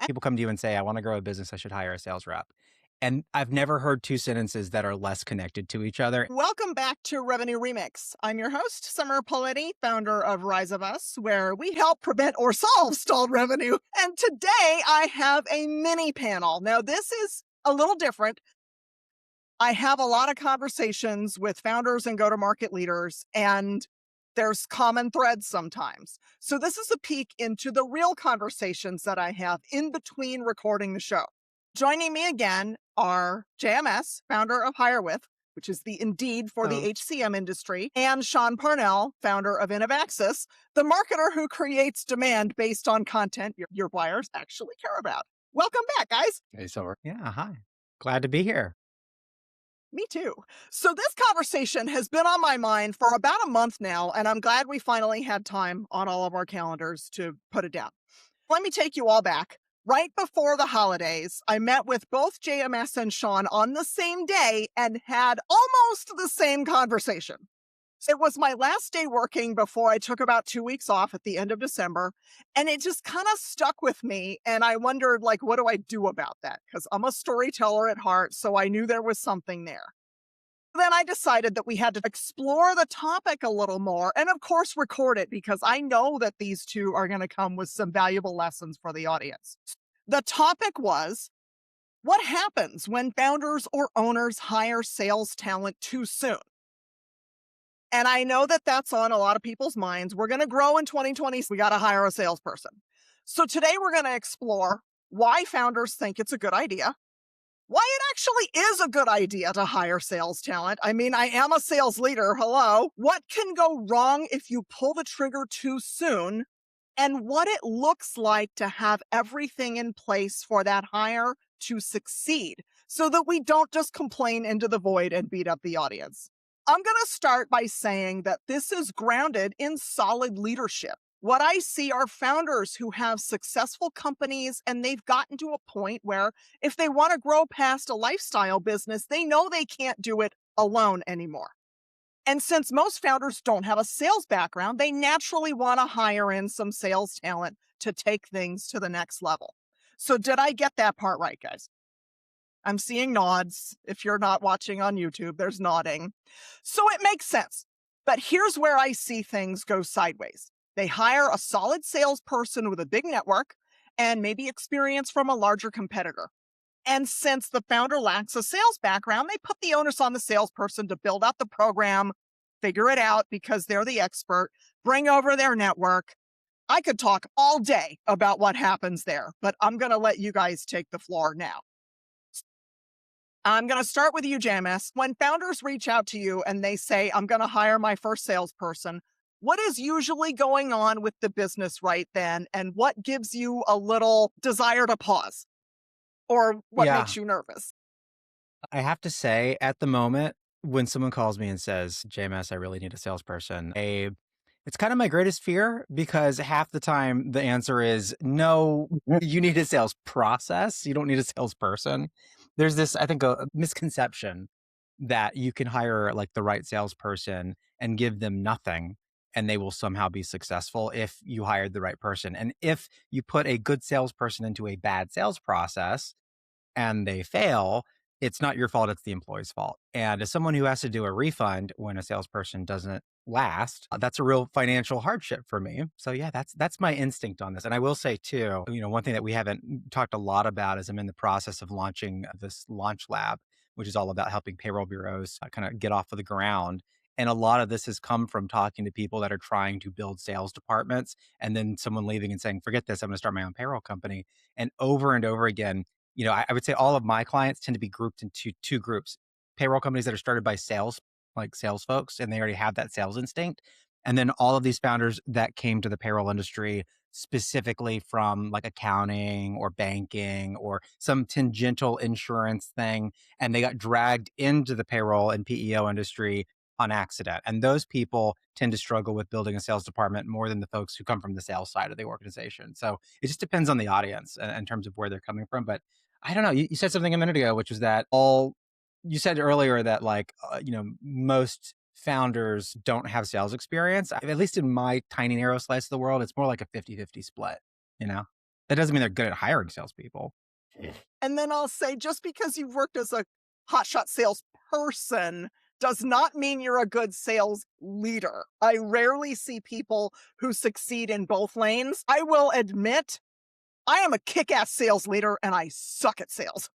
People come to you and say, I want to grow a business, I should hire a sales rep. And I've never heard two sentences that are less connected to each other. Welcome back to Revenue Remix. I'm your host, Summer Poletti, founder of Rise of Us, where we help prevent or solve stalled revenue. And today I have a mini panel. Now, this is a little different. I have a lot of conversations with founders and go-to-market leaders, and there's common threads sometimes. So this is a peek into the real conversations that I have in between recording the show. Joining me again are JMS, founder of HireWith, which is the Indeed for the Oh, HCM industry, and Sean Parnell, founder of Innovaxis, the marketer who creates demand based on content your buyers actually care about. Welcome back, guys. okay, so yeah, hi. Glad to be here. Me too. So this conversation has been on my mind for about a month now, and I'm glad we finally had time on all of our calendars to put it down. Let me take you all back. Right before the holidays, I met with both JMS and Sean on the same day and had almost the same conversation. It was my last day working before I took about 2 weeks off at the end of December, and it just kind of stuck with me. And I wondered, like, what do I do about that? Because I'm a storyteller at heart, so I knew there was something there. Then I decided that we had to explore the topic a little more and, of course, record it because I know that these two are going to come with some valuable lessons for the audience. The topic was, what happens when founders or owners hire sales talent too soon? And I know that that's on a lot of people's minds. We're going to grow in 2020. So we got to hire a salesperson. So today we're going to explore why founders think it's a good idea, why it actually is a good idea to hire sales talent. I mean, I am a sales leader. Hello. What can go wrong if you pull the trigger too soon? And what it looks like to have everything in place for that hire to succeed so that we don't just complain into the void and beat up the audience. I'm going to start by saying that this is grounded in solid leadership. What I see are founders who have successful companies and they've gotten to a point where if they want to grow past a lifestyle business, they know they can't do it alone anymore. And since most founders don't have a sales background, they naturally want to hire in some sales talent to take things to the next level. So did I get that part right, guys? I'm seeing nods. If you're not watching on YouTube, there's nodding. So it makes sense. But here's where I see things go sideways. They hire a solid salesperson with a big network and maybe experience from a larger competitor. And since the founder lacks a sales background, they put the onus on the salesperson to build out the program, figure it out because they're the expert, bring over their network. I could talk all day about what happens there, but I'm going to let you guys take the floor now. I'm going to start with you, JMS. When founders reach out to you and they say, I'm going to hire my first salesperson, what is usually going on with the business right then? And what gives you a little desire to pause? Or what Yeah, makes you nervous? I have to say, at the moment, when someone calls me and says, JMS, I really need a salesperson, it's kind of my greatest fear because half the time the answer is no, you need a sales process. You don't need a salesperson. There's this, I think, a misconception that you can hire like the right salesperson and give them nothing and they will somehow be successful if you hired the right person. And if you put a good salesperson into a bad sales process, and they fail, it's not your fault, it's the employee's fault. And as someone who has to do a refund when a salesperson doesn't last, that's a real financial hardship for me. So yeah, that's my instinct on this. And I will say too, one thing that we haven't talked a lot about is I'm in the process of launching this launch lab, which is all about helping payroll bureaus kind of get off of the ground. And a lot of this has come from talking to people that are trying to build sales departments and then someone leaving and saying, forget this, I'm going to start my own payroll company. And over again, I would say all of my clients tend to be grouped into two groups: payroll companies that are started by sales, like sales folks, and they already have that sales instinct. And then all of these founders that came to the payroll industry specifically from like accounting or banking or some tangential insurance thing. And they got dragged into the payroll and PEO industry on accident. And those people tend to struggle with building a sales department more than the folks who come from the sales side of the organization. So it just depends on the audience in terms of where they're coming from. But I don't know. You said something a minute ago, which was that you said earlier that most founders don't have sales experience. At least in my tiny narrow slice of the world, it's more like a 50-50 split, you know? That doesn't mean they're good at hiring salespeople. And then I'll say, just because you've worked as a hotshot salesperson does not mean you're a good sales leader. I rarely see people who succeed in both lanes. I will admit, I am a kick-ass sales leader and I suck at sales.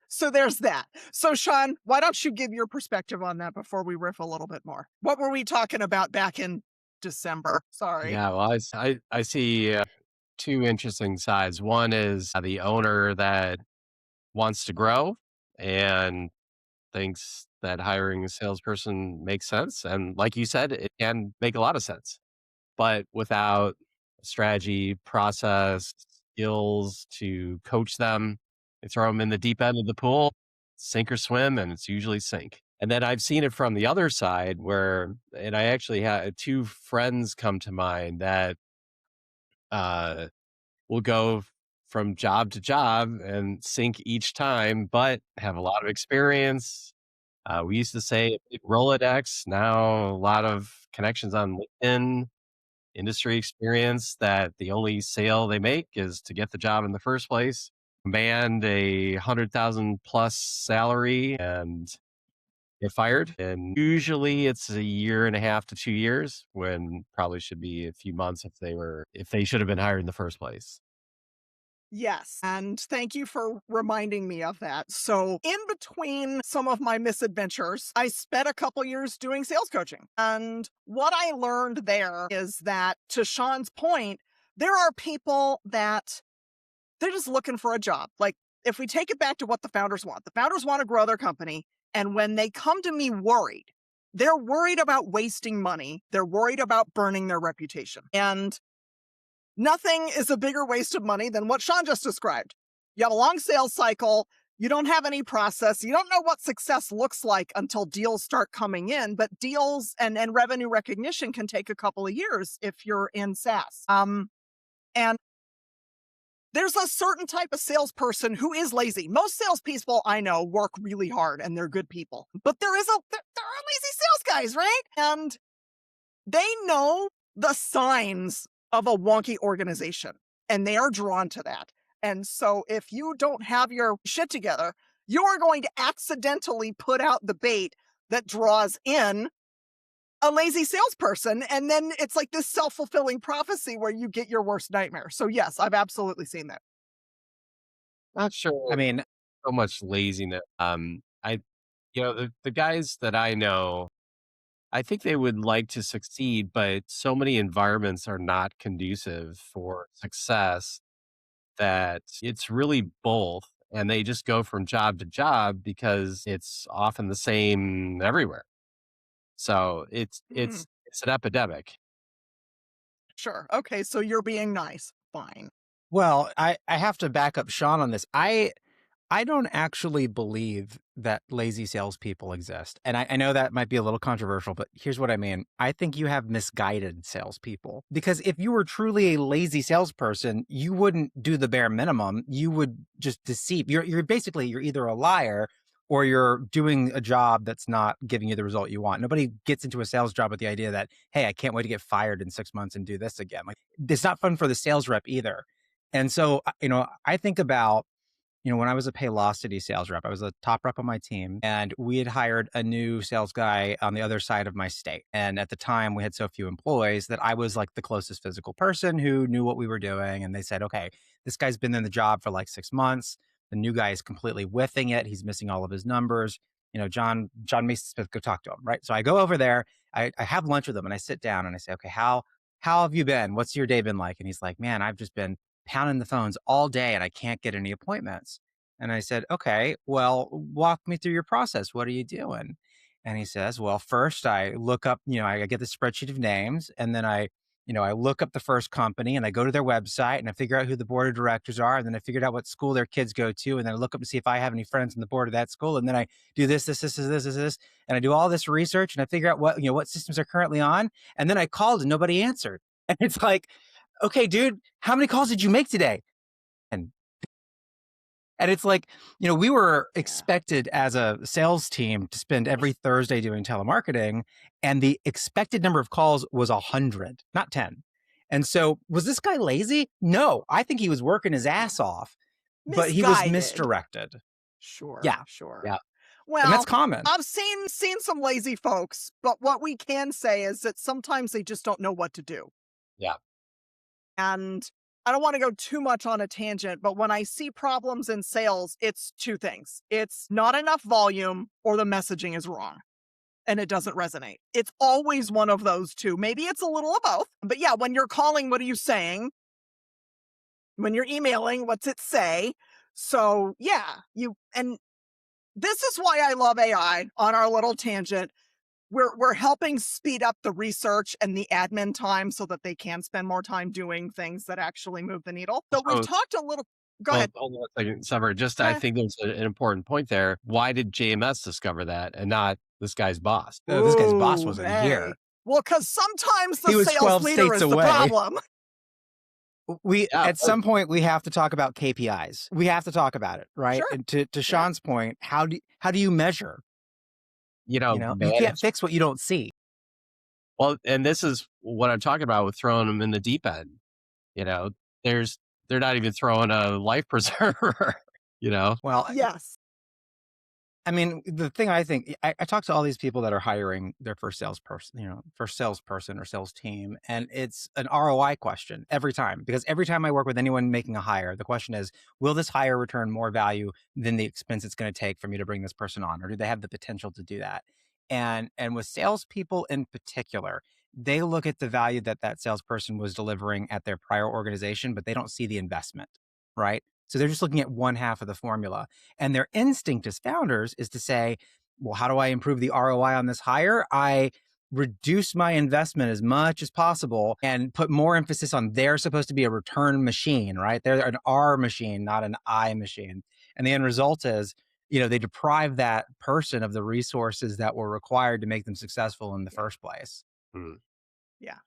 So there's that. So Sean, why don't you give your perspective on that before we riff a little bit more? What were we talking about back in December? Sorry. Yeah, well, I see two interesting sides. One is the owner that wants to grow and thinks that hiring a salesperson makes sense. And like you said, it can make a lot of sense, but without strategy, process, skills to coach them, they throw them in the deep end of the pool, sink or swim, and it's usually sink. And then I've seen it from the other side where, and I actually had two friends come to mind that uh, will go from job to job and sink each time, but have a lot of experience. We used to say Rolodex, now a lot of connections on LinkedIn, industry experience that the only sale they make is to get the job in the first place, command a 100,000 plus salary and get fired. And usually it's a year and a half to 2 years when probably should be a few months if they should have been hired in the first place. Yes. And thank you for reminding me of that. So, in between some of my misadventures, I spent a couple years doing sales coaching. And what I learned there is that, to Sean's point, there are people that they're just looking for a job. Like, if we take it back to what the founders want to grow their company. And when they come to me worried, they're worried about wasting money, they're worried about burning their reputation. And nothing is a bigger waste of money than what Sean just described. You have a long sales cycle. You don't have any process. You don't know what success looks like until deals start coming in, but deals and revenue recognition can take a couple of years if you're in SaaS. And there's a certain type of salesperson who is lazy. Most salespeople I know work really hard and they're good people, but there are lazy sales guys, right? And they know the signs of a wonky organization and they are drawn to that. And so if you don't have your shit together, you are going to accidentally put out the bait that draws in a lazy salesperson. And then it's like this self-fulfilling prophecy where you get your worst nightmare. So yes, I've absolutely seen that. Not I sure mean, so much laziness. The guys that I know, I think they would like to succeed, but so many environments are not conducive for success that it's really both. And they just go from job to job because it's often the same everywhere. So it's Hmm, it's it's an epidemic. sure. Okay. So you're being nice. Fine. well, I have to back up Sean on this. I don't actually believe that lazy salespeople exist. And I know that might be a little controversial, but here's what I mean. I think you have misguided salespeople. Because if you were truly a lazy salesperson, you wouldn't do the bare minimum. You would just deceive. You're either a liar or you're doing a job that's not giving you the result you want. Nobody gets into a sales job with the idea that, hey, I can't wait to get fired in 6 months and do this again. Like, it's not fun for the sales rep either. And so, I think about, when I was a Paylocity sales rep, I was a top rep on my team, and we had hired a new sales guy on the other side of my state. And at the time, we had so few employees that I was like the closest physical person who knew what we were doing. And they said, okay, this guy's been in the job for like 6 months. The new guy is completely whiffing it. He's missing all of his numbers. John Mason Smith, go talk to him, right? So I go over there. I have lunch with him, and I sit down and I say, okay, how have you been? What's your day been like? And he's like, man, I've just been pounding the phones all day and I can't get any appointments. And I said, okay, well, walk me through your process. What are you doing? And he says, well, first I look up, I get the spreadsheet of names, and then I look up the first company and I go to their website and I figure out who the board of directors are. And then I figured out what school their kids go to. And then I look up to see if I have any friends on the board of that school. And then I do this. And I do all this research and I figure out what systems are currently on. And then I called and nobody answered. And it's like, okay, dude, how many calls did you make today? And it's like, we were Yeah. expected as a sales team to spend every Thursday doing telemarketing, and the expected number of calls was 100, not 10. And so was this guy lazy? No, I think he was working his ass off, but he was Misguided. misdirected. Sure, Yeah. sure. Yeah. And that's Well, common. I've seen some lazy folks, but what we can say is that sometimes they just don't know what to do. Yeah. And I don't want to go too much on a tangent, but when I see problems in sales, it's two things. It's not enough volume or the messaging is wrong and it doesn't resonate. It's always one of those two. Maybe it's a little of both. But yeah, when you're calling, what are you saying? When you're emailing, what's it say? So yeah, and this is why I love AI on our little tangent. We're helping speed up the research and the admin time so that they can spend more time doing things that actually move the needle. So we've So, talked a little. Go well, ahead. hold on a second, Summer. Just I Eh. think there's an important point there. Why did JMS discover that and not this guy's boss? This guy's boss Ooh, wasn't hey. here. Well, because sometimes the He was sales 12 leader states is the away. problem. We Yeah. at some point we have to talk about KPIs. We have to talk about it, right? Sure. And to Yeah. Sean's point, how do you measure? You can't Manage. fix what you don't see. Well, and this is what I'm talking about with throwing them in the deep end. You know, there's they're not even throwing a life preserver. You know, Well, Yes. I mean, the thing I think I talk to all these people that are hiring their first salesperson, first salesperson or sales team, and it's an ROI question every time. Because every time I work with anyone making a hire, the question is, will this hire return more value than the expense it's going to take for me to bring this person on, or do they have the potential to do that? And with salespeople in particular, they look at the value that that salesperson was delivering at their prior organization, but they don't see the investment, right? So they're just looking at one half of the formula. And their instinct as founders is to say, well, how do I improve the ROI on this hire? I reduce my investment as much as possible and put more emphasis on they're supposed to be a return machine, right? They're an R machine, not an I machine. And the end result is, they deprive that person of the resources that were required to make them successful in the Yeah. first place. Hmm. Yeah.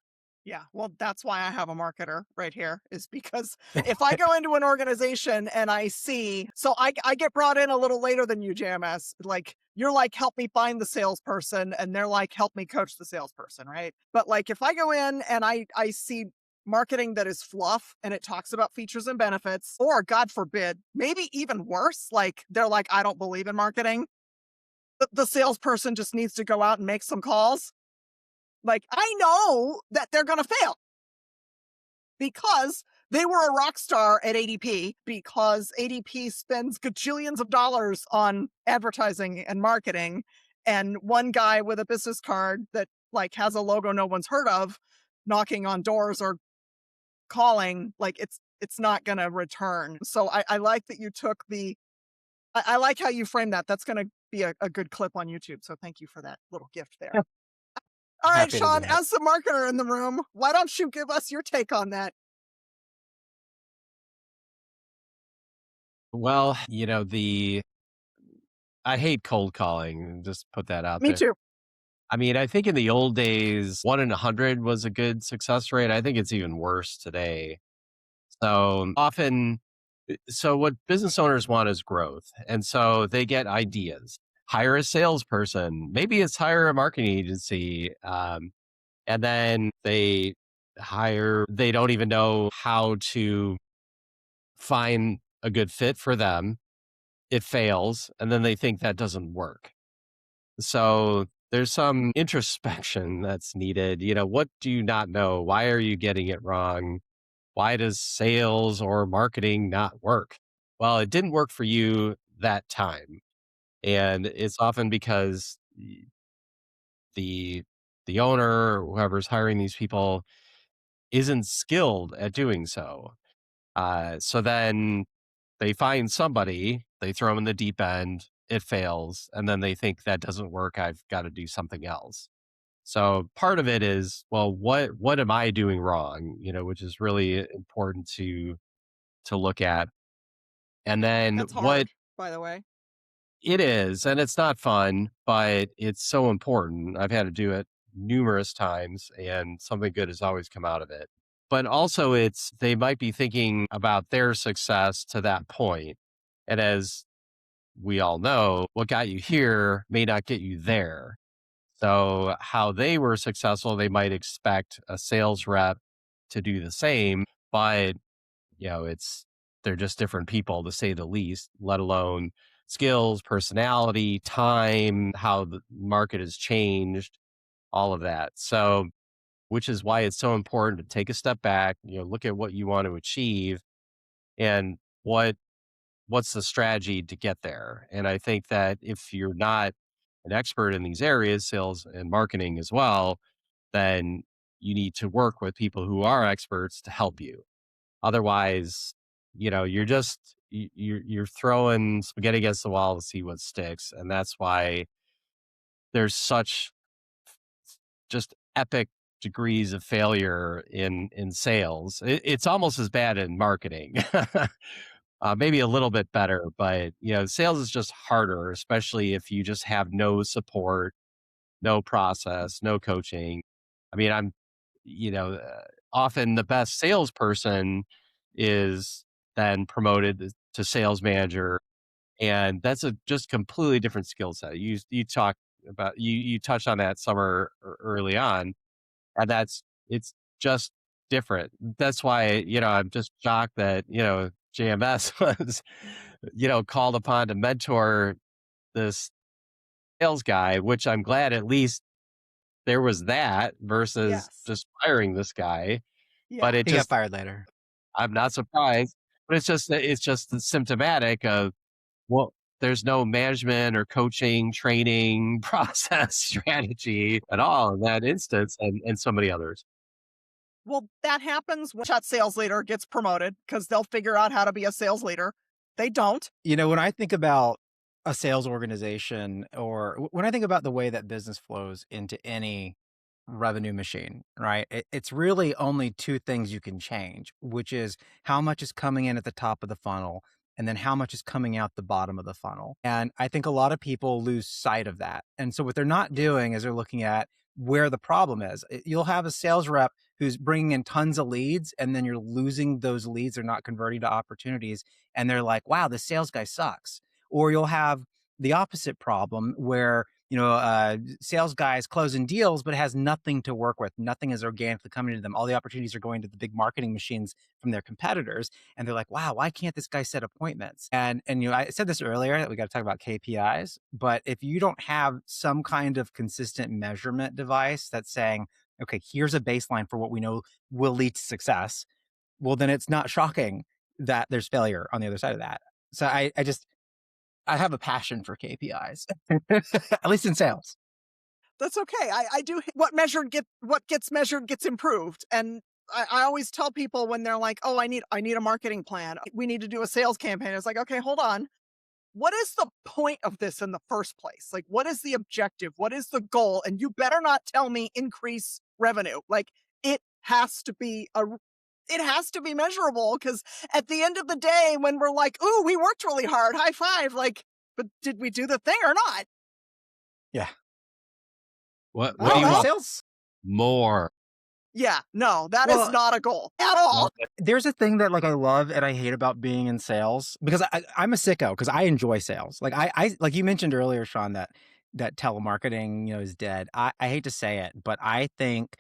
Yeah. Well, that's why I have a marketer right here, is because if I go into an organization and I see, so I get brought in a little later than you, JMS. Like, you're like, help me find the salesperson, and they're like, help me coach the salesperson, right? But like, if I go in and I see marketing that is fluff and it talks about features and benefits, or God forbid, maybe even worse, like they're like, I don't believe in marketing. The salesperson just needs to go out and make some calls. Like, I know that they're going to fail because they were a rock star at ADP, because ADP spends gajillions of dollars on advertising and marketing. And one guy with a business card that like has a logo no one's heard of, knocking on doors or calling, like it's not going to return. So I like that you took I like how you framed that. That's going to be a good clip on YouTube. So thank you for that little gift there. All right, Happy to Sean, do it. as the marketer in the room, why don't you give us your take on that? well, I hate cold calling. Just put that out Me there. too. I mean, I think in the old days, 1 in 100 was a good success rate. I think it's even worse today. So often, so what business owners want is growth. And so they get ideas. Hire a salesperson. Maybe it's hire a marketing agency. And then they don't even know how to find a good fit for them. It fails. And then they think that doesn't work. So there's some introspection that's needed. What do you not know? Why are you getting it wrong? Why does sales or marketing not work? Well, it didn't work for you that time. And it's often because the the owner, or whoever's hiring these people, isn't skilled at doing so. So then they find somebody, they throw them in the deep end, it fails, and then they think that doesn't work. I've got to do something else. So part of it is, well, what am I doing wrong? Which is really important to look at. And then That's what hard, by the way. it is, and it's not fun, but it's so important. I've had to do it numerous times, and something good has always come out of it. But also, they might be thinking about their success to that point. And as we all know, what got you here may not get you there. So, how they were successful, they might expect a sales rep to do the same, but they're just different people to say the least, let alone skills, personality, time, how the market has changed, all of that. So, which is why it's so important to take a step back, look at what you want to achieve and what's the strategy to get there. And I think that if you're not an expert in these areas, sales and marketing as well, then you need to work with people who are experts to help you. Otherwise, you're just you're throwing spaghetti against the wall to see what sticks, and that's why there's such just epic degrees of failure in sales. It's almost as bad in marketing. Maybe a little bit better, but sales is just harder, especially if you just have no support, no process, no coaching. I mean, you know, uh, often the best salesperson is then promoted to sales manager, and that's a just completely different skill set. You talk about you touched on that summer early on, and it's just different. That's why I'm just shocked that JMS was called upon to mentor this sales guy, which I'm glad at least there was that versus Yes. just firing this guy. But Yeah. it He got just fired later. I'm not surprised, but it's just symptomatic of, well, there's no management or coaching, training, process, strategy at all in that instance and so many others. Well, that happens when that sales leader gets promoted because they'll figure out how to be a sales leader. They don't. When I think about a sales organization or when I think about the way that business flows into any revenue machine, right? It's really only two things you can change, which is how much is coming in at the top of the funnel and then how much is coming out the bottom of the funnel. And I think a lot of people lose sight of that. And so what they're not doing is they're looking at where the problem is. You'll have a sales rep who's bringing in tons of leads and then you're losing those leads. They're not converting to opportunities. And they're like, wow, the sales guy sucks. Or you'll have the opposite problem where sales guys closing deals, but it has nothing to work with. Nothing is organically coming to them. All the opportunities are going to the big marketing machines from their competitors. And they're like, wow, why can't this guy set appointments? And I said this earlier that we got to talk about KPIs, but if you don't have some kind of consistent measurement device that's saying, okay, here's a baseline for what we know will lead to success, well, then it's not shocking that there's failure on the other side of that. So I have a passion for KPIs, at least in sales. That's okay. I do what gets measured gets improved. And I always tell people when they're like, "Oh, I need a marketing plan. We need to do a sales campaign." It's like, okay, hold on. What is the point of this in the first place? Like, what is the objective? What is the goal? And you better not tell me increase revenue. Like, it has to be a it has to be measurable because at the end of the day, when we're like, "Ooh, we worked really hard, high five," like, but did we do the thing or not? Yeah. What I do don't you Well, know. want sales. more? Yeah, no, that is Well, not a goal at all. there's a thing that I love and I hate about being in sales because I'm a sicko because I enjoy sales. I like you mentioned earlier, Sean, that telemarketing is dead. I hate to say it, but I think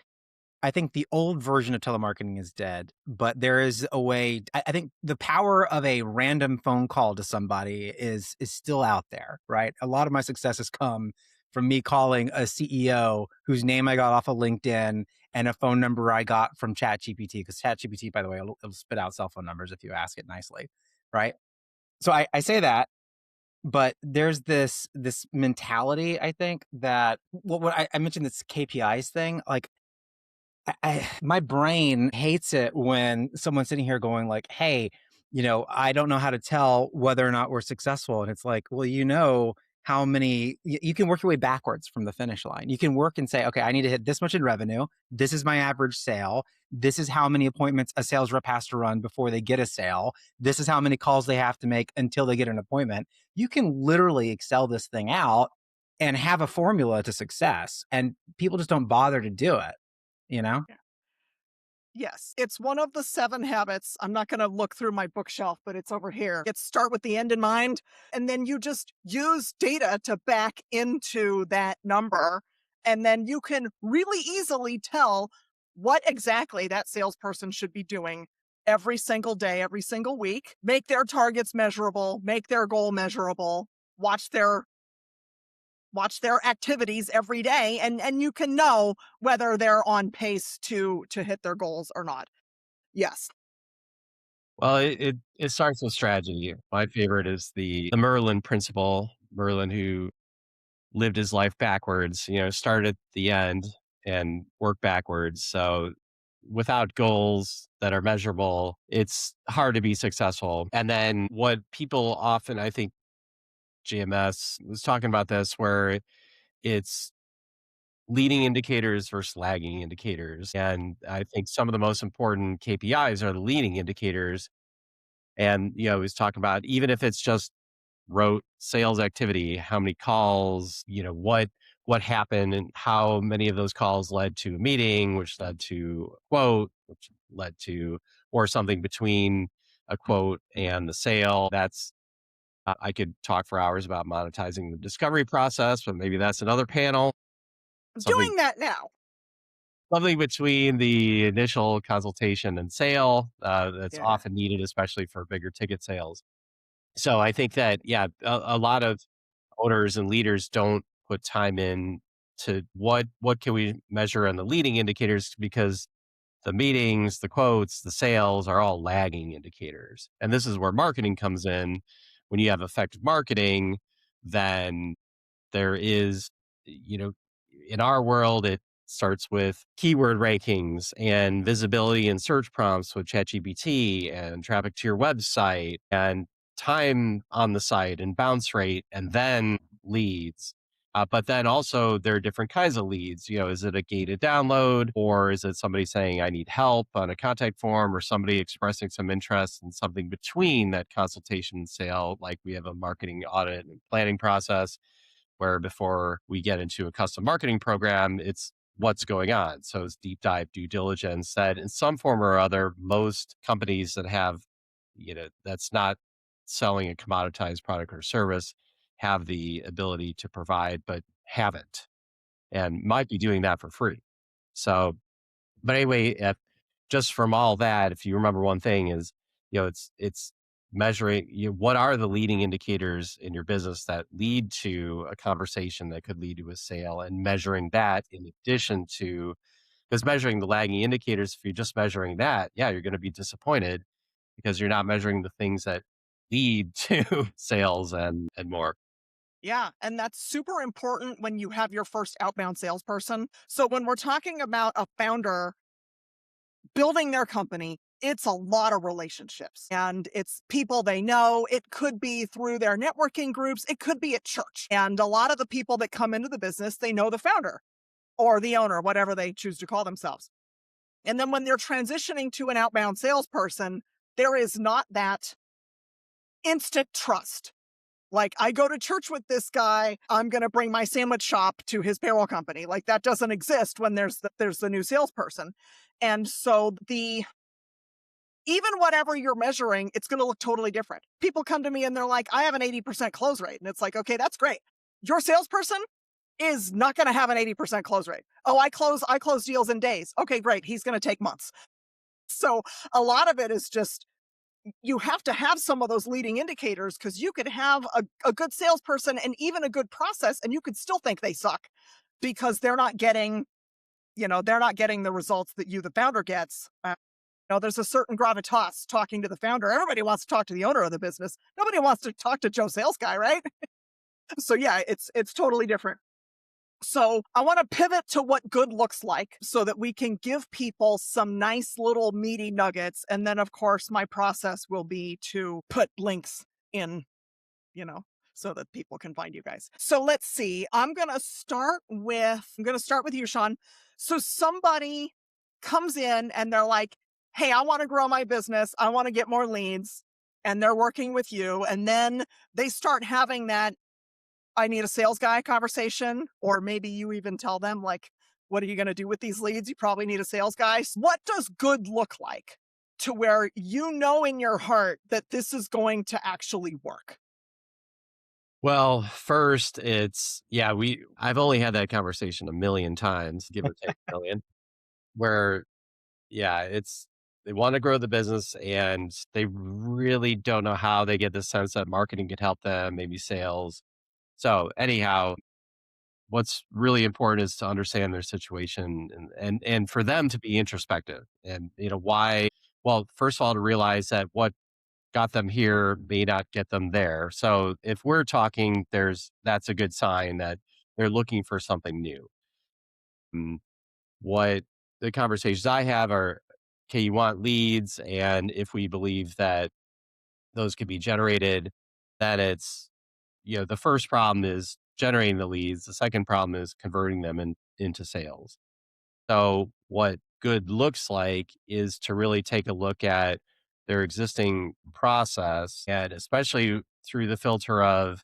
the old version of telemarketing is dead, but there is a way. I think the power of a random phone call to somebody is still out there, right? A lot of my success has come from me calling a CEO whose name I got off of LinkedIn and a phone number I got from ChatGPT. Because ChatGPT, by the way, it'll spit out cell phone numbers if you ask it nicely, right? So I say that, but there's this mentality. I think that what I mentioned this KPIs thing, like my brain hates it when someone's sitting here going like, "Hey, I don't know how to tell whether or not we're successful." And it's like, well, how many you can work your way backwards from the finish line. You can work and say, "Okay, I need to hit this much in revenue. This is my average sale. This is how many appointments a sales rep has to run before they get a sale. This is how many calls they have to make until they get an appointment." You can literally Excel this thing out and have a formula to success, and people just don't bother to do it, you know? Yes, it's one of the 7 habits. I'm not gonna look through my bookshelf, but it's over here. It's start with the end in mind, and then you just use data to back into that number, and then you can really easily tell what exactly that salesperson should be doing every single day, every single week. Make their targets measurable, make their goal measurable, watch their activities every day, and you can know whether they're on pace to hit their goals or not. Yes. Well, it starts with strategy. My favorite is the Merlin principle. Merlin, who lived his life backwards, started at the end and worked backwards. So without goals that are measurable, it's hard to be successful. And then what people often, I think GMS was talking about this, where it's leading indicators versus lagging indicators. And I think some of the most important KPIs are the leading indicators. And, he's talking about even if it's just wrote sales activity, how many calls, what happened and how many of those calls led to a meeting, which led to a quote, which led to or something between a quote and the sale. That's I could talk for hours about monetizing the discovery process, but maybe that's another panel. I'm Something doing that now. something between the initial consultation and sale that's Yeah. often needed, especially for bigger ticket sales. So I think that, yeah, a lot of owners and leaders don't put time in to what can we measure on the leading indicators, because the meetings, the quotes, the sales are all lagging indicators. And this is where marketing comes in. When you have effective marketing, then there is, you know, in our world, it starts with keyword rankings and visibility and search prompts with ChatGPT and traffic to your website and time on the site and bounce rate and then leads. But then also there are different kinds of leads. Is it a gated download, or is it somebody saying I need help on a contact form, or somebody expressing some interest in something between that consultation and sale? Like we have a marketing audit and planning process where before we get into a custom marketing program, it's what's going on. So it's deep dive due diligence that in some form or other, most companies that have, that's not selling a commoditized product or service have the ability to provide, but haven't and might be doing that for free. So, but anyway, just from all that, if you remember one thing is, it's measuring what are the leading indicators in your business that lead to a conversation that could lead to a sale, and measuring that in addition to, because measuring the lagging indicators, if you're just measuring that, yeah, you're going to be disappointed because you're not measuring the things that lead to sales and more. Yeah, and that's super important when you have your first outbound salesperson. So when we're talking about a founder building their company, it's a lot of relationships and it's people they know. It could be through their networking groups, it could be at church. And a lot of the people that come into the business, they know the founder or the owner, whatever they choose to call themselves. And then when they're transitioning to an outbound salesperson, there is not that instant trust. Like, I go to church with this guy, I'm going to bring my sandwich shop to his payroll company. Like, that doesn't exist when there's the new salesperson. And so even whatever you're measuring, it's going to look totally different. People come to me and they're like, I have an 80% close rate. And it's like, okay, that's great. Your salesperson is not going to have an 80% close rate. Oh, I close deals in days. Okay, great. He's going to take months. So a lot of it is just, you have to have some of those leading indicators, because you could have a good salesperson and even a good process, and you could still think they suck because they're not getting the results that you, the founder, gets. There's a certain gravitas talking to the founder. Everybody wants to talk to the owner of the business. Nobody wants to talk to Joe Sales Guy, right? So yeah, it's totally different. So I want to pivot to what good looks like so that we can give people some nice little meaty nuggets. And then, of course, my process will be to put links in, you know, so that people can find you guys. So let's see. I'm going to start with you, Sean. So somebody comes in and they're like, hey, I want to grow my business. I want to get more leads. And they're working with you. And then they start having that I need a sales guy conversation, or maybe you even tell them, like, what are you going to do with these leads? You probably need a sales guy. What does good look like to where you know in your heart that this is going to actually work? Well, first, I've only had that conversation a million times, give or take a million. where, yeah, they want to grow the business and they really don't know how. They get the sense that marketing could help them, maybe sales. So anyhow, what's really important is to understand their situation and for them to be introspective and why. Well, first of all, to realize that what got them here may not get them there. So if we're talking, that's a good sign that they're looking for something new. Mm, what the conversations I have are, okay, you want leads, and if we believe that those could be generated, then it's, the first problem is generating the leads. The second problem is converting them into sales. So what good looks like is to really take a look at their existing process, and especially through the filter of,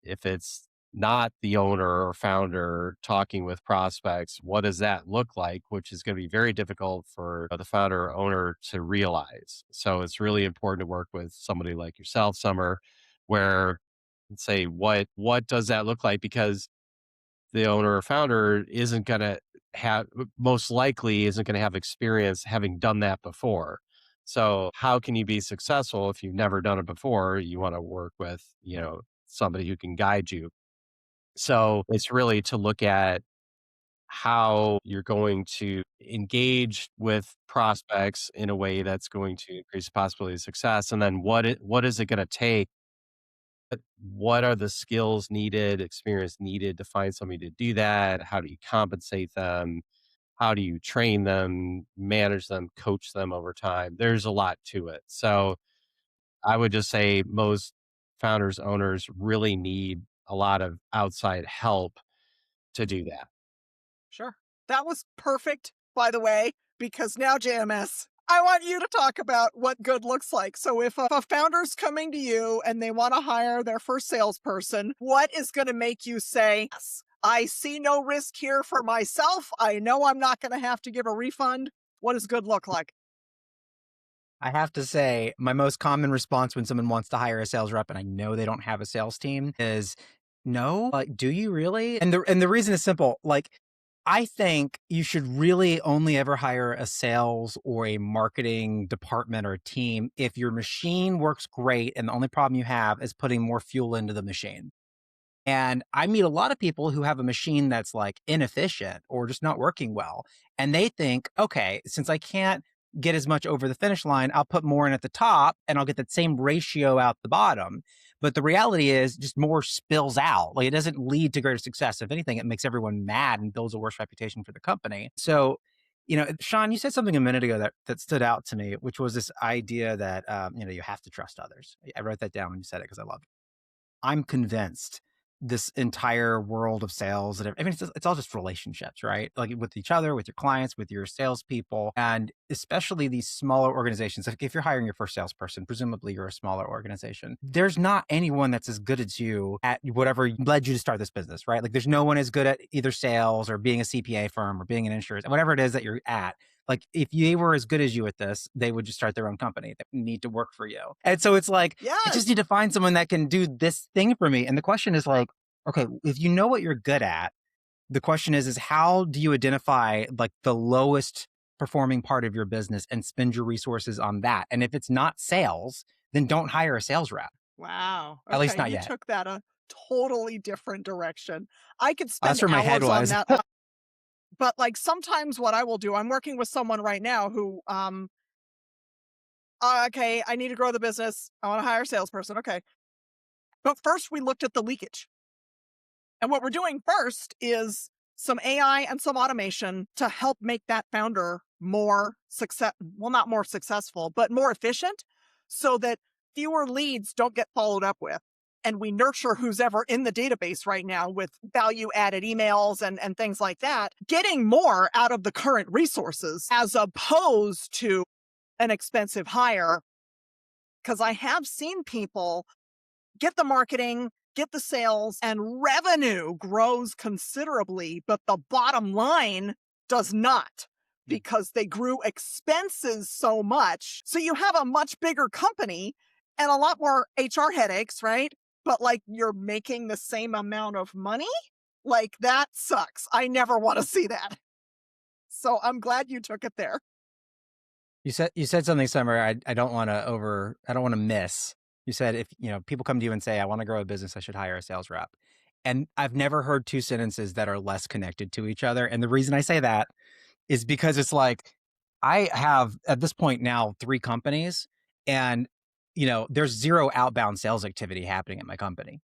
if it's not the owner or founder talking with prospects, what does that look like? Which is going to be very difficult for the founder or owner to realize. So it's really important to work with somebody like yourself, Summer, where say what does that look like? Because the owner or founder isn't going to have most likely isn't going to have experience having done that before. So how can you be successful if you've never done it before? You want to work with, somebody who can guide you. So it's really to look at how you're going to engage with prospects in a way that's going to increase the possibility of success. And then what is it going to take? What are the skills needed, experience needed to find somebody to do that? How do you compensate them? How do you train them, manage them, coach them over time? There's a lot to it. So I would just say most founders, owners really need a lot of outside help to do that. Sure. That was perfect, by the way, because now, JMS, I want you to talk about what good looks like. So, if a founder's coming to you and they want to hire their first salesperson, what is going to make you say, yes, I see no risk here for myself. I know I'm not going to have to give a refund. What does good look like? I have to say, my most common response when someone wants to hire a sales rep and I know they don't have a sales team is, "No? Like, do you really?" And the reason is simple. Like, I think you should really only ever hire a sales or a marketing department or team if your machine works great and the only problem you have is putting more fuel into the machine. And I meet a lot of people who have a machine that's like inefficient or just not working well. And they think, okay, since I can't get as much over the finish line, I'll put more in at the top and I'll get that same ratio out the bottom. But the reality is just more spills out. Like it doesn't lead to greater success. If anything, it makes everyone mad and builds a worse reputation for the company. So, Sean, you said something a minute ago that stood out to me, which was this idea that, you have to trust others. I wrote that down when you said it because I love it. I'm convinced this entire world of sales and I mean, it's all just relationships, right? Like with each other, with your clients, with your salespeople, and especially these smaller organizations. Like if you're hiring your first salesperson, presumably you're a smaller organization. There's not anyone that's as good as you at whatever led you to start this business, right? Like there's no one as good at either sales or being a CPA firm or being an insurance, whatever it is that you're at. Like if they were as good as you at this, they would just start their own company that need to work for you. And so it's like, I just Yes. need to find someone that can do this thing for me. And the question is like, okay, if you know what you're good at, the question is how do you identify like the lowest performing part of your business and spend your resources on that? And if it's not sales, then don't hire a sales rep. Wow. At least Okay. not You yet. took that a totally different direction. I could That's spend where my head hours on was. that. But like sometimes what I will do, I'm working with someone right now who, okay, I need to grow the business. I want to hire a salesperson. Okay. But first we looked at the leakage. And what we're doing first is some AI and some automation to help make that founder more well, not more successful, but more efficient so that fewer leads don't get followed up with. And we nurture who's ever in the database right now with value added emails and things like that, getting more out of the current resources as opposed to an expensive hire. Because I have seen people get the marketing, get the sales, and revenue grows considerably, but the bottom line does not because they grew expenses so much. So you have a much bigger company and a lot more HR headaches, right? But like you're making the same amount of money? Like that sucks. I never want to see that. So I'm glad you took it there. You said something, Summer. I don't want to I don't want to miss. You said if people come to you and say I want to grow a business, I should hire a sales rep. And I've never heard two sentences that are less connected to each other. And the reason I say that is because it's like I have at this point now 3 companies, and there's zero outbound sales activity happening at my company.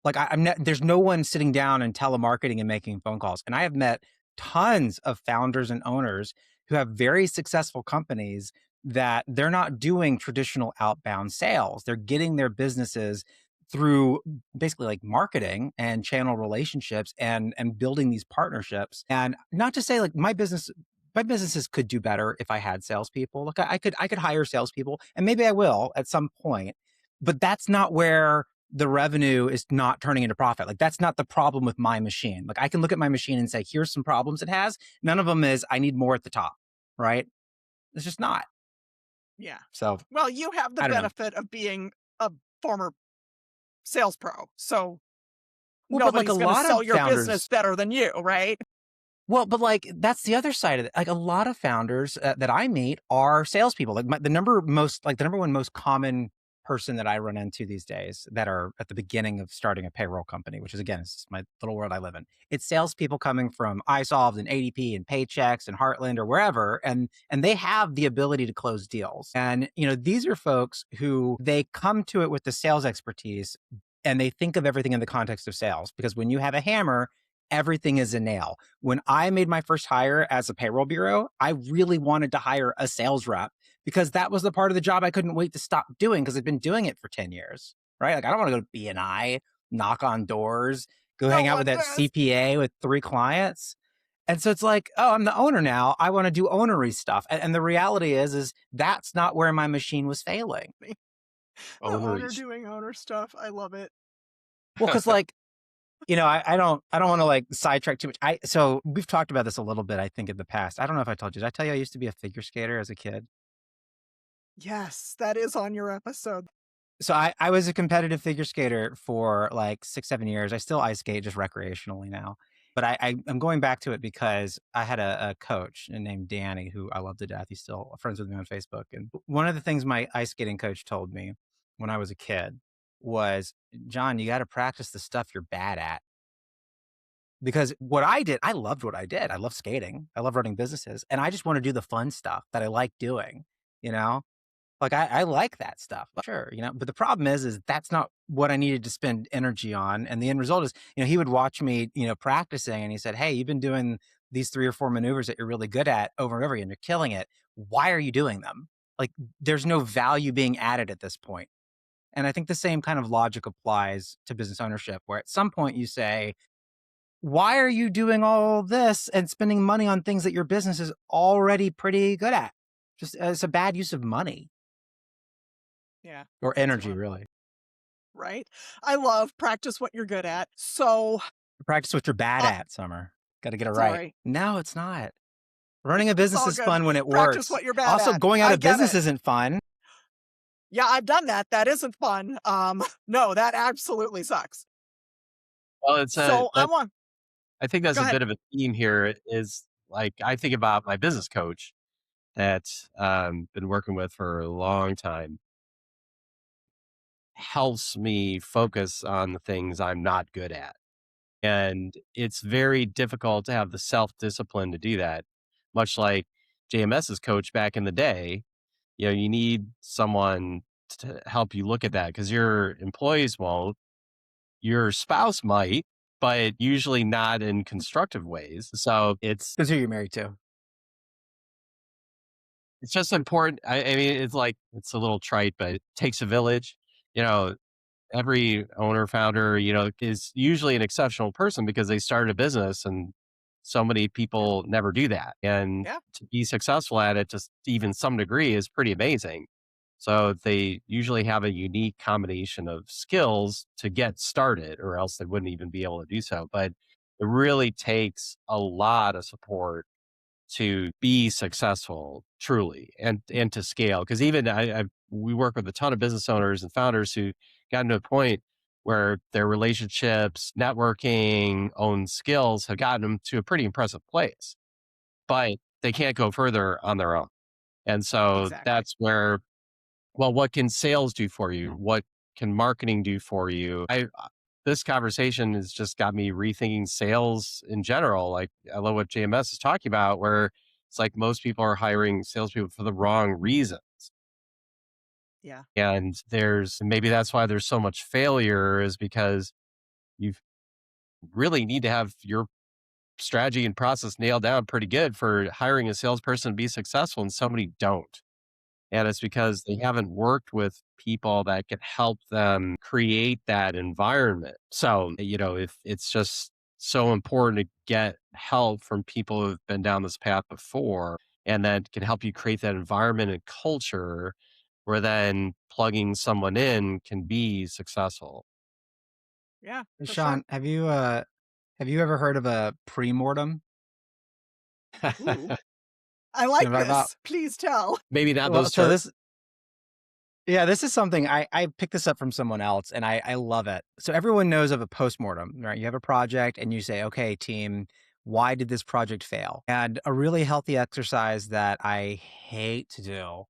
Like I'm not, there's no one sitting down and telemarketing and making phone calls. And I have met tons of founders and owners who have very successful companies that they're not doing traditional outbound sales. They're getting their businesses through basically like marketing and channel relationships and building these partnerships. And not to say like my businesses could do better if I had salespeople. Look, I could hire salespeople, and maybe I will at some point, but that's not where the revenue is not turning into profit. Like that's not the problem with my machine. Like I can look at my machine and say, here's some problems it has. None of them is I need more at the top, right? It's just not. Yeah. So Well, you have the I don't know. benefit of being a former sales pro. So Well, but like a nobody's going to lot sell of your business founders, better than you, right? well, but like that's the other side of it. Like a lot of founders that I meet are salespeople. Like the number one most common person that I run into these days that are at the beginning of starting a payroll company, which is again, it's my little world I live in. It's salespeople coming from iSolved and ADP and Paychex and Heartland or wherever, and they have the ability to close deals. And these are folks who they come to it with the sales expertise, and they think of everything in the context of sales, because when you have a hammer, everything is a nail. When I made my first hire as a payroll bureau, I really wanted to hire a sales rep because that was the part of the job I couldn't wait to stop doing because I've been doing it for 10 years, right? Like I don't want to go to BNI, knock on doors, go No hang out with one that does. CPA with 3 clients. And so it's like, oh, I'm the owner now. I want to do ownery stuff. And the reality is that's not where my machine was failing. The owner Owners. doing owner stuff. I love it. Well, because like I don't want to like sidetrack too much. So we've talked about this a little bit, I think, in the past. I don't know if I told you. Did I tell you I used to be a figure skater as a kid? Yes, that is on your episode. So I was a competitive figure skater for like 6, 7 years. I still ice skate just recreationally now. But I'm going back to it because I had a coach named Danny who I love to death. He's still friends with me on Facebook. And one of the things my ice skating coach told me when I was a kid was, John, you got to practice the stuff you're bad at. Because what I did, I loved what I did. I love skating. I love running businesses. And I just want to do the fun stuff that I like doing, you know? Like I like that stuff. Sure, but the problem is that's not what I needed to spend energy on. And the end result is, he would watch me, practicing, and he said, hey, you've been doing these 3 or 4 maneuvers that you're really good at over and over again. You're killing it. Why are you doing them? Like there's no value being added at this point. And I think the same kind of logic applies to business ownership, where at some point you say, why are you doing all this and spending money on things that your business is already pretty good at? Just it's a bad use of money Yeah, or that's energy, one. really. Right? I love practice what you're good at. So, Practice what you're bad uh, at, Summer. Got to get it right. sorry. No, it's not. Running a It's business all is good. fun when it Practice works. what you're bad Also, at. going out I of get business it. isn't fun. Yeah, I've done that. That isn't fun. No, that absolutely sucks. Well, it's So I that want I think that's go a ahead. bit of a theme here is like I think about my business coach that been working with for a long time, helps me focus on the things I'm not good at. And it's very difficult to have the self discipline to do that. Much like JMS's coach back in the day, you need someone to help you look at that because your employees won't, your spouse might, but usually not in constructive ways. So That's who you're married to. it's just important. I mean, it's like it's a little trite, but it takes a village. You know, every owner founder, is usually an exceptional person because they started a business and so many Yeah, people never do that. And yeah, to be successful at it, just even some degree, is pretty amazing. So they usually have a unique combination of skills to get started, or else they wouldn't even be able to do so. But it really takes a lot of support to be successful truly and to scale. Because even we work with a ton of business owners and founders who gotten to a point where their relationships, networking, own skills have gotten them to a pretty impressive place. but they can't go further on their own. And so Exactly. that's where, well, what can sales do for you? What can marketing do for you? This conversation has just got me rethinking sales in general. Like, I love what JMS is talking about, where it's like most people are hiring salespeople for the wrong reasons. Yeah. And maybe that's why there's so much failure, is because you really need to have your strategy and process nailed down pretty good for hiring a salesperson to be successful. And so many don't. And it's because they haven't worked with people that can help them create that environment. So, if it's just so important to get help from people who've been down this path before, and then can help you create that environment and culture where then plugging someone in can be successful. Yeah, Hey, for sure. Sean, have you ever heard of a pre-mortem? Ooh, I You know like what I'm talking about? this. Please tell. Maybe not Well, those so terms. this yeah, this is something I picked this up from someone else and I love it. So everyone knows of a postmortem, right? You have a project and you say, okay, team, why did this project fail? And a really healthy exercise that I hate to do,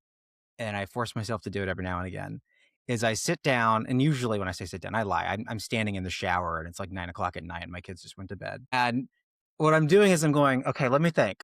and I force myself to do it every now and again, is I sit down, and usually when I say sit down, I lie. I'm standing in the shower and it's like 9 o'clock at night and my kids just went to bed. And what I'm doing is I'm going, okay, let me think.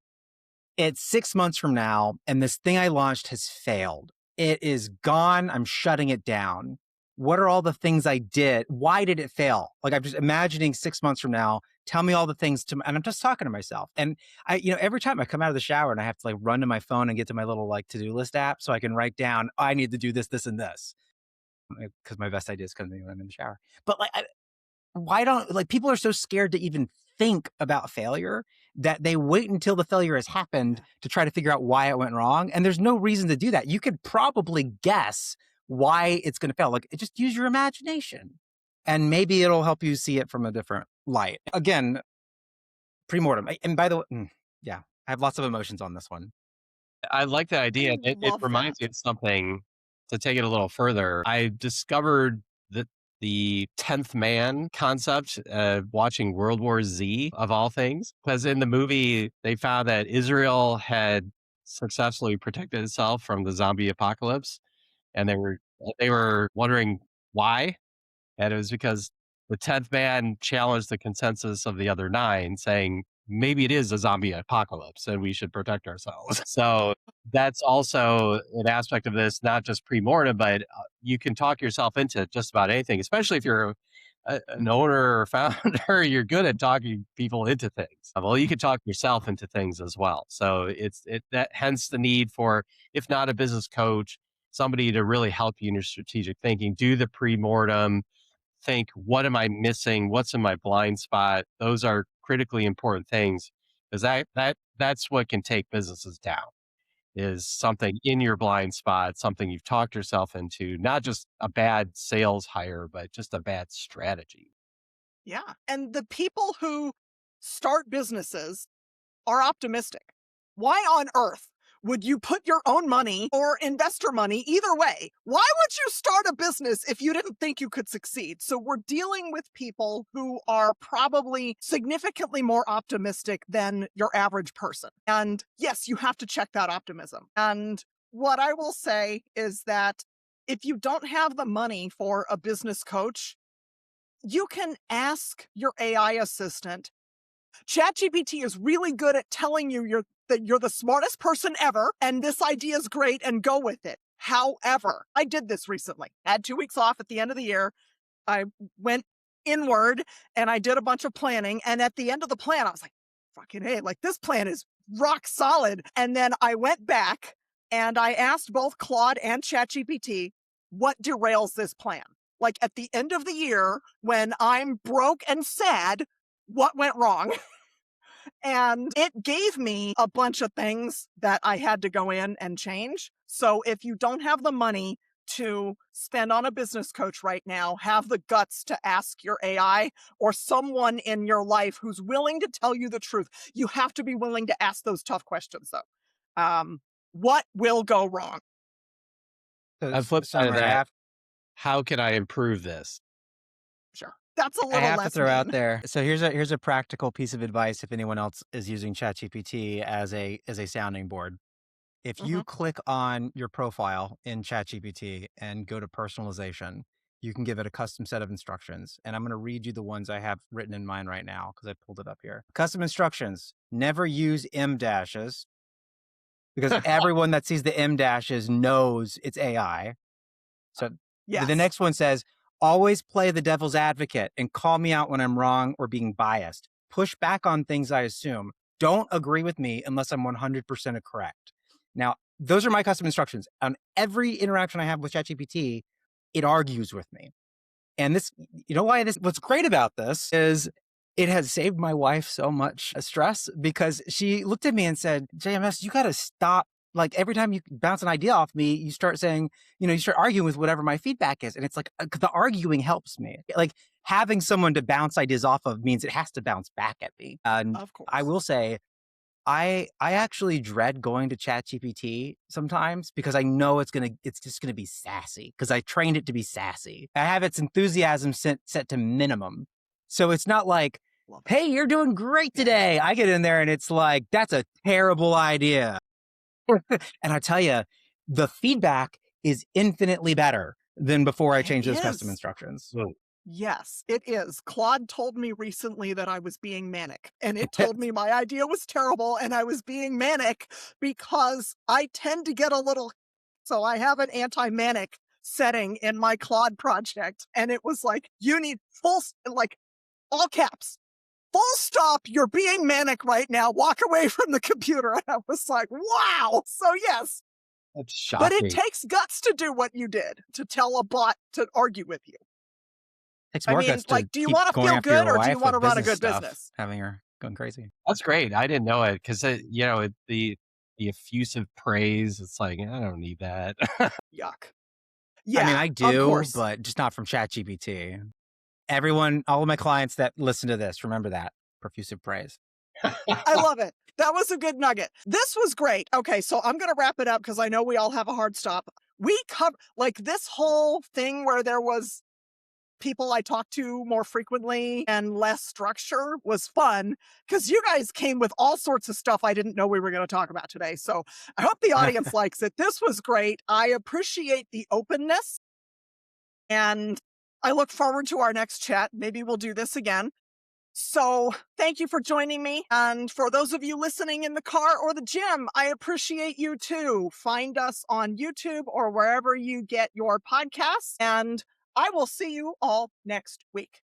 It's 6 months from now, and this thing I launched has failed. It is gone. I'm shutting it down. What are all the things I did? Why did it fail? Like, I'm just imagining 6 months from now. Tell me all the things and I'm just talking to myself. And every time I come out of the shower and I have to like run to my phone and get to my little like to do list app so I can write down, I need to do this, this, and this. Because my best ideas come to me when I'm in the shower. But like, why don't like people are so scared to even think about failure that they wait until the failure has happened Yeah. to try to figure out why it went wrong. And there's no reason to do that. You could probably guess why it's going to fail. Like, just use your imagination and maybe it'll help you see it from a different light. Again, pre-mortem. And by the way, yeah, I have lots of emotions on this one. I like that I idea. It love reminds me that. of something, to take it a little further. I discovered that the 10th man concept, watching World War Z of all things, because in the movie, they found that Israel had successfully protected itself from the zombie apocalypse. And they were wondering why. And it was because the 10th man challenged the consensus of the other nine, saying, maybe it is a zombie apocalypse and we should protect ourselves. So that's also an aspect of this, not just pre-mortem, but you can talk yourself into just about anything, especially if you're an owner or founder. You're good at talking people into things. Well, you could talk yourself into things as well. So that hence the need for, if not a business coach, somebody to really help you in your strategic thinking. Do the pre-mortem, think, what am I missing? What's in my blind spot? Those are critically important things, because that's what can take businesses down, is something in your blind spot, something you've talked yourself into, not just a bad sales hire, but just a bad strategy. Yeah. And the people who start businesses are optimistic. Why on earth would you put your own money or investor money, either way? Why would you start a business if you didn't think you could succeed? So we're dealing with people who are probably significantly more optimistic than your average person. And yes, you have to check that optimism. And what I will say is that if you don't have the money for a business coach, you can ask your AI assistant. ChatGPT is really good at telling you that you're the smartest person ever and this idea is great and go with it. However, I did this recently. I had 2 weeks off at the end of the year. I went inward and I did a bunch of planning. And at the end of the plan, I was like, fucking hey, like this plan is rock solid. And then I went back and I asked both Claude and ChatGPT, what derails this plan? Like at the end of the year, when I'm broke and sad, what went wrong? And it gave me a bunch of things that I had to go in and change. So if you don't have the money to spend on a business coach right now, have the guts to ask your AI or someone in your life who's willing to tell you the truth. You have to be willing to ask those tough questions, though. What will go wrong? On the flip side of Summer, I that, have how can I improve this? Sure. That's a I little have to less throw out mean. there. So here's a practical piece of advice if anyone else is using ChatGPT as a sounding board. If Mhm. you click on your profile in ChatGPT and go to personalization, you can give it a custom set of instructions. And I'm going to read you the ones I have written in mine right now because I pulled it up here. Custom instructions: never use M dashes because everyone that sees the M dashes knows it's AI. So the Yes. next one says, always play the devil's advocate and call me out when I'm wrong or being biased. Push back on things I assume. Don't agree with me unless I'm 100% correct. Now, those are my custom instructions. On every interaction I have with ChatGPT, it argues with me. And this, you know why this, what's great about this is it has saved my wife so much stress because she looked at me and said, JMS, you got to stop. Like every time you bounce an idea off me, you start saying, you start arguing with whatever my feedback is. And it's like the arguing helps me. Like having someone to bounce ideas off of means it has to bounce back at me. And Of I course. will say, I actually dread going to ChatGPT sometimes because I know it's just gonna be sassy because I trained it to be sassy. I have its enthusiasm set to minimum. So it's not like, Love it. hey, you're doing great Yeah. today. I get in there and it's like, that's a terrible idea. And I tell you, the feedback is infinitely better than before I It changed those custom is. instructions. Yes, it is. Claude told me recently that I was being manic, and it told me my idea was terrible and I was being manic because I tend to get a little. So I have an anti-manic setting in my Claude project, and it was like, you need like all caps, full stop. You're being manic right now. Walk away from the computer. And I was like, wow. So yes, That's but it shocking. takes guts to do what you did, to tell a bot to argue with you. Takes I more mean, guts to like, do you keep want to going feel after good your or do you wife want to with run a business good stuff, business? having her going crazy. That's great. I didn't know it because the effusive praise. It's like I don't need that. Yuck. I mean, Yeah, I of do, course. but just not from ChatGPT. Everyone, all of my clients that listen to this, remember that profusive praise. I love it. That was a good nugget. This was great. Okay, so I'm going to wrap it up because I know we all have a hard stop. We cover like this whole thing where there was people I talked to more frequently and less structure was fun because you guys came with all sorts of stuff I didn't know we were going to talk about today. So I hope the audience likes it. This was great. I appreciate the openness and I look forward to our next chat. Maybe we'll do this again. So thank you for joining me. And for those of you listening in the car or the gym, I appreciate you too. Find us on YouTube or wherever you get your podcasts. And I will see you all next week.